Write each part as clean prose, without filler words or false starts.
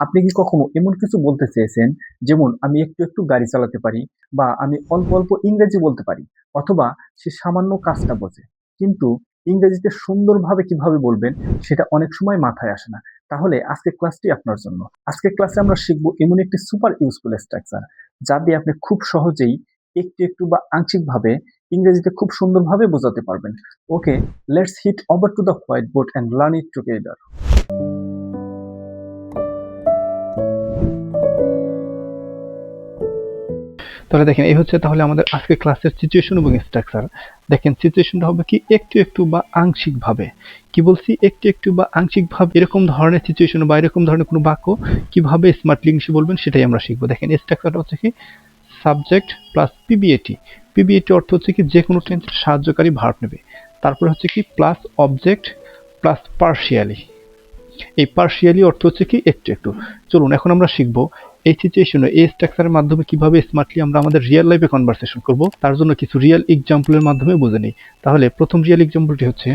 আপনি কি কখনো এমন কিছু বলতে চেয়েছেন, যেমন আমি একটু একটু গাড়ি চালাতে পারি, বা আমি অল্প অল্প ইংরেজি বলতে পারি, অথবা সে সামান্য কাজটা বোঝে, কিন্তু ইংরেজিতে সুন্দরভাবে কিভাবে বলবেন সেটা অনেক সময় মাথায় আসে না? তাহলে আজকে ক্লাসটি আপনার জন্য। আজকের ক্লাসে আমরা শিখব এমন একটি সুপার ইউজফুল স্ট্রাকচার, যা দিয়ে আপনি খুব সহজেই একটু একটু বা আংশিকভাবে ইংরেজিতে খুব সুন্দরভাবে বোঝাতে পারবেন। Okay, let's hit over to the whiteboard and learn it together. তাহলে দেখেন এই হচ্ছে তাহলে আমাদের আজকের ক্লাসের সিচুয়েশন এবং স্ট্রাকচার। দেখেন সিচুয়েশনটা হবে কি একটু একটু বা আংশিকভাবে। কি বলছি? একটু একটু বা আংশিকভাবে এরকম ধরনের সিচুয়েশন বা এরকম ধরনের কোনো বাক্য কিভাবে স্মার্টলি ইংলিশে বলবেন সেটাই আমরা শিখবো। দেখেন স্ট্রাকচারটা হচ্ছে কি সাবজেক্ট প্লাস পিবিএটি। পিবিএটি অর্থ হচ্ছে কি যে কোনো টেন্সের সাহায্যকারী ভার্ব নেবে। তারপরে হচ্ছে কি প্লাস অবজেক্ট প্লাস পার্শিয়ালি। এই পার্শিয়ালি অর্থ হচ্ছে কি একটু একটু। চলুন এখন আমরা শিখবো এই সিচুয়েশনে এই স্ট্রাকচারের মাধ্যমে কিভাবে স্মার্টলি আমরা আমাদের রিয়েল লাইফে কনভারসেশন করব, তার জন্য কিছু রিয়েল এক্সাম্পলের মাধ্যমে বুঝে নিই। তাহলে প্রথম রিয়েল এক্সাম্পলটি হচ্ছে,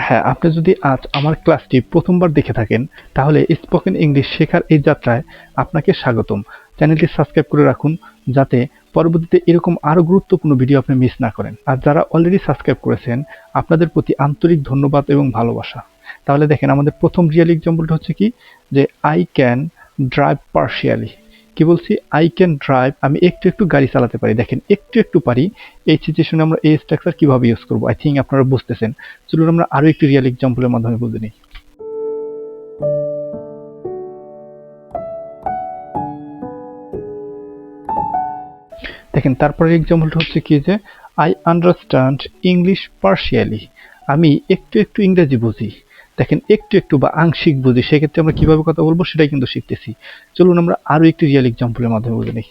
হ্যাঁ, আপনি যদি আজ আমার ক্লাসটি প্রথমবার দেখে থাকেন তাহলে স্পোকেন ইংলিশ শেখার এই যাত্রায় আপনাকে স্বাগতম। চ্যানেলটি সাবস্ক্রাইব করে রাখুন যাতে পরবর্তীতে এরকম আরও গুরুত্বপূর্ণ ভিডিও আপনি মিস না করেন। আর যারা অলরেডি সাবস্ক্রাইব করেছেন আপনাদের প্রতি আন্তরিক ধন্যবাদ এবং ভালোবাসা। তাহলে দেখেন আমাদের প্রথম রিয়েল এক্সাম্পলটা হচ্ছে কি, যে আই ক্যান ড্রাইভ পার্শিয়ালি। কি বলছি? আই ক্যান ড্রাইভ, আমি একটু একটু গাড়ি চালাতে পারি। দেখেন একটু একটু পারি, এই সিচুয়েশনে আমরা এই স্ট্রাকচার কিভাবে ইউজ করবো আই থিঙ্ক আপনারা বুঝতেছেন। চলুন আমরা আরো একটি রিয়েল এক্সাম্পলের মাধ্যমে বুঝে নিই। দেখেন তারপরের এক্সাম্পলটা হচ্ছে কি, যে আই আন্ডারস্ট্যান্ড ইংলিশ পার্শিয়ালি। আমি একটু একটু ইংরেজি বুঝি। দেখেন একটু একটু বা আংশিক বুঝি, সেক্ষেত্রে আমরা কিভাবে কথা বলবো সেটাই কিন্তু শিখতেছি। চলুন আমরা আরো একটি রিয়েল এক্সাম্পলের মাধ্যমে বুঝে নিই।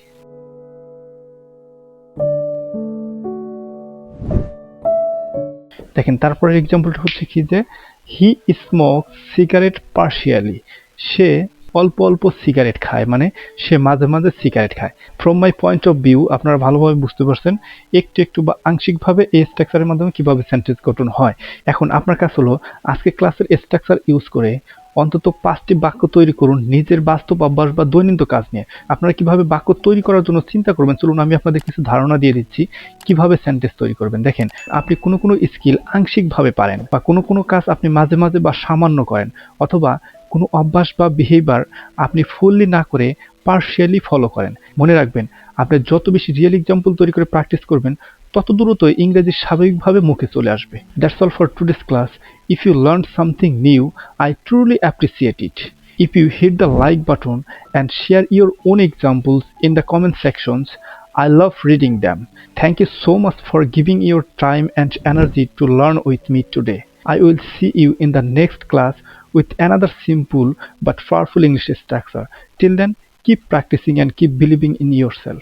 দেখেন তারপরের এক্সাম্পলটা হচ্ছে কি, যে হি স্মোক সিগারেট পার্শিয়ালি। সে অল্প অল্প সিগারেট খায়, মানে সে মাঝে মাঝে সিগারেট খায়। From my point of view আপনারা ভালোভাবে বুঝতে পারছেন একটু একটু বা আংশিকভাবে এই স্ট্রাকচারের মাধ্যমে কিভাবে সেন্টেন্স গঠন হয়। এখন আপনার কাছে হলো আজকে ক্লাসের স্ট্রাকচার ইউজ করে অন্তত 5টি বাক্য তৈরি করুন নিজের বাস্তব অভ্যাস বা দৈনন্দিন কাজ নিয়ে। আপনারা কিভাবে বাক্য তৈরি করার জন্য চিন্তা করবেন, চলুন আমি আপনাদের কিছু ধারণা দিয়ে দিচ্ছি কিভাবে সেন্টেন্স তৈরি করবেন। দেখেন আপনি কোনো কোনো স্কিল আংশিকভাবে পারেন, বা কোনো কোনো কাজ আপনি মাঝে মাঝে বা সামান্য করেন, অথবা কোনো অভ্যাস বা বিহেভিয়ার আপনি ফুললি না করে পার্শিয়ালি ফলো করেন। মনে রাখবেন, আপনি যত বেশি রিয়েল এক্সাম্পল তৈরি করে প্র্যাকটিস করবেন তত দ্রুতই ইংরেজি স্বাভাবিকভাবে মুখে চলে আসবে। That's all for today's class. If you learn something new, I truly appreciate it. If you hit the like button and share your own examples in the comment sections, I love reading them. Thank you so much for giving your time and energy to learn with me today. I will see you in the next class with another simple but powerful English structure. Till then, keep practicing and keep believing in yourself.